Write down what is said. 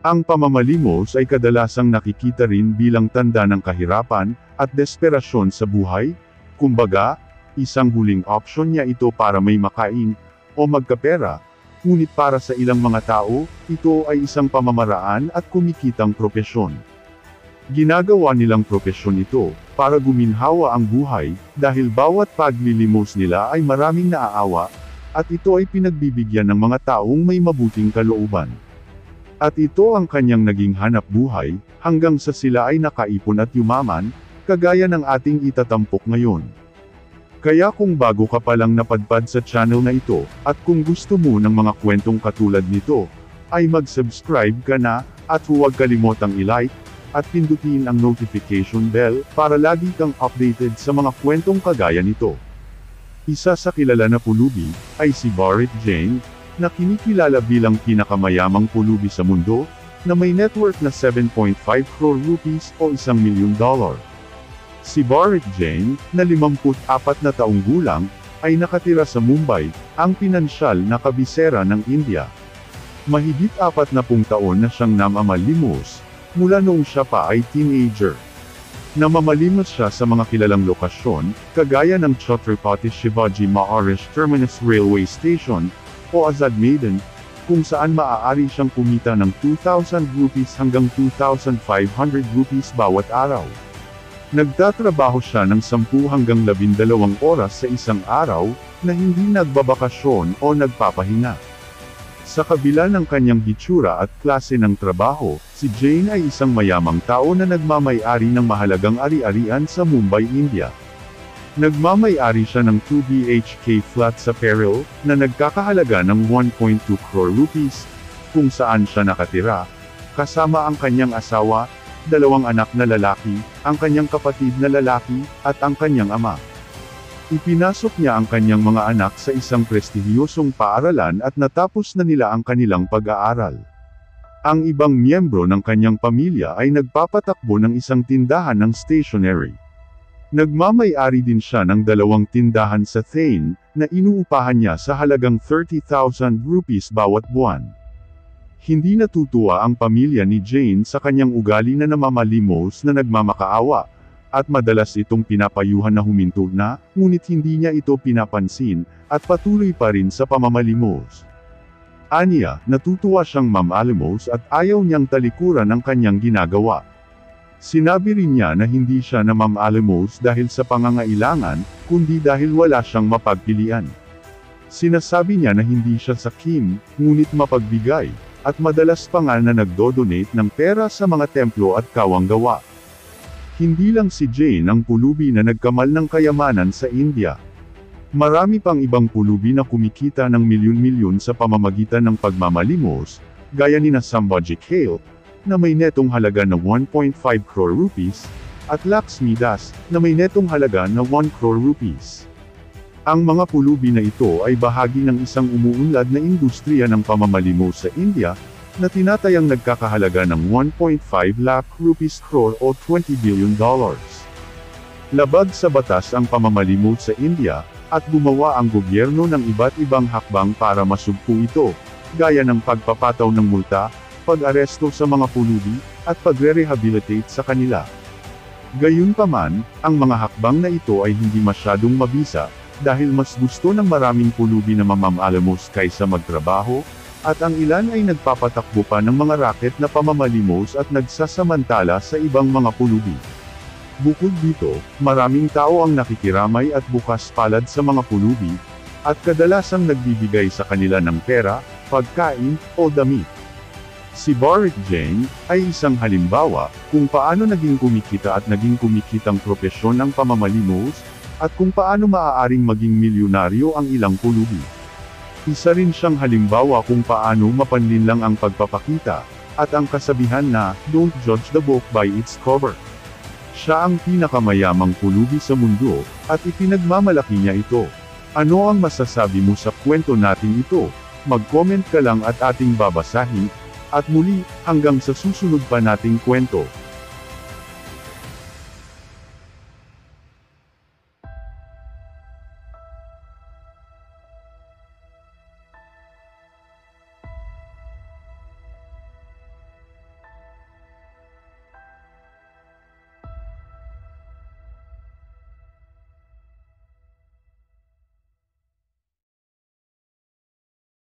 Ang pamamalimos ay kadalasang nakikita rin bilang tanda ng kahirapan at desperasyon sa buhay. Kumbaga, isang huling option niya ito para may makain o magkapera. Ngunit para sa ilang mga tao, ito ay isang pamamaraan at kumikitang propesyon. Ginagawa nilang propesyon ito para guminhawa ang buhay, dahil bawat paglilimos nila ay maraming naaawa, at ito ay pinagbibigyan ng mga taong may mabuting kalooban. At ito ang kanyang naging hanap buhay, hanggang sa sila ay nakaipon at yumaman, kagaya ng ating itatampok ngayon. Kaya kung bago ka palang napadpad sa channel na ito, at kung gusto mo ng mga kwentong katulad nito, ay mag-subscribe ka na, at huwag kalimotang i-like, at pindutin ang notification bell, para lagi kang updated sa mga kwentong kagaya nito. Isa sa kilala na pulubi, ay si Bharat Jain, na kinikilala bilang pinakamayamang pulubi sa mundo, na may net worth na 7.5 crore rupees o $1 million. Si Bharat Jain, na 54 na taong gulang, ay nakatira sa Mumbai, ang pinansyal na kabisera ng India. Mahigit 40 taon na siyang namamalimos, mula noong siya pa ay teenager. Namamalimos siya sa mga kilalang lokasyon, kagaya ng Chhatrapati Shivaji Maharaj Terminus Railway Station, o Azad Maidan, kung saan maaari siyang kumita ng 2,000 rupees hanggang 2,500 rupees bawat araw. Nagtatrabaho siya ng 10 hanggang 12 oras sa isang araw, na hindi nagbabakasyon o nagpapahinga. Sa kabila ng kanyang hitsura at klase ng trabaho, si Jain ay isang mayamang tao na nagmamay-ari ng mahalagang ari-arian sa Mumbai, India. Nagmamay-ari siya ng 2 BHK flat sa Parel, na nagkakahalaga ng 1.2 crore rupees, kung saan siya nakatira, kasama ang kanyang asawa, 2 anak na lalaki, ang kanyang kapatid na lalaki, at ang kanyang ama. Ipinasok niya ang kanyang mga anak sa isang prestihiyosong paaralan at natapos na nila ang kanilang pag-aaral. Ang ibang miyembro ng kanyang pamilya ay nagpapatakbo ng isang tindahan ng stationery. Nagmamay-ari din siya ng 2 tindahan sa Thane, na inuupahan niya sa halagang 30,000 rupees bawat buwan. Hindi natutuwa ang pamilya ni Jain sa kanyang ugali na namamalimos na nagmamakaawa, at madalas itong pinapayuhan na huminto na, ngunit hindi niya ito pinapansin, at patuloy pa rin sa pamamalimos. Aniya, natutuwa siyang mamalimos at ayaw niyang talikuran ang kanyang ginagawa. Sinabi rin niya na hindi siya namamalimos dahil sa pangangailangan, kundi dahil wala siyang mapagpilian. Sinasabi niya na hindi siya sakim, ngunit mapagbigay, at madalas pa nga na nagdo-donate ng pera sa mga templo at kawanggawa. Hindi lang si Jain ang pulubi na nagkamal ng kayamanan sa India. Marami pang ibang pulubi na kumikita ng milyon-milyon sa pamamagitan ng pagmamalimos, gaya ni na Sambhaji Kale, na may netong halaga na 1.5 crore rupees, at Lakshmi Das, na may netong halaga na 1 crore rupees. Ang mga pulubi na ito ay bahagi ng isang umuunlad na industriya ng pamamalimos sa India, na tinatayang nagkakahalaga ng 1.5 lakh rupees crore o $20 billion. Labag sa batas ang pamamalimos sa India, at gumawa ang gobyerno ng iba't ibang hakbang para masugpo ito, gaya ng pagpapataw ng multa, pag-aresto sa mga pulubi, at pagre-rehabilitate sa kanila. Gayunpaman, ang mga hakbang na ito ay hindi masyadong mabisa, dahil mas gusto ng maraming pulubi na mamamalimos kaysa magtrabaho, at ang ilan ay nagpapatakbo pa ng mga raket na pamamalimos at nagsasamantala sa ibang mga pulubi. Bukod dito, maraming tao ang nakikiramay at bukas palad sa mga pulubi, at kadalasang nagbibigay sa kanila ng pera, pagkain, o damit. Si Bharat Jain ay isang halimbawa kung paano naging kumikita at naging kumikitang propesyon ng pamamalimos, at kung paano maaaring maging milyonaryo ang ilang pulubi. Isa rin siyang halimbawa kung paano mapanlinlang ang pagpapakita, at ang kasabihan na, "Don't judge the book by its cover." Siya ang pinakamayamang pulubi sa mundo, at ipinagmamalaki niya ito. Ano ang masasabi mo sa kwento natin ito? Mag-comment ka lang at ating babasahin, at muli, hanggang sa susunod pa nating kwento.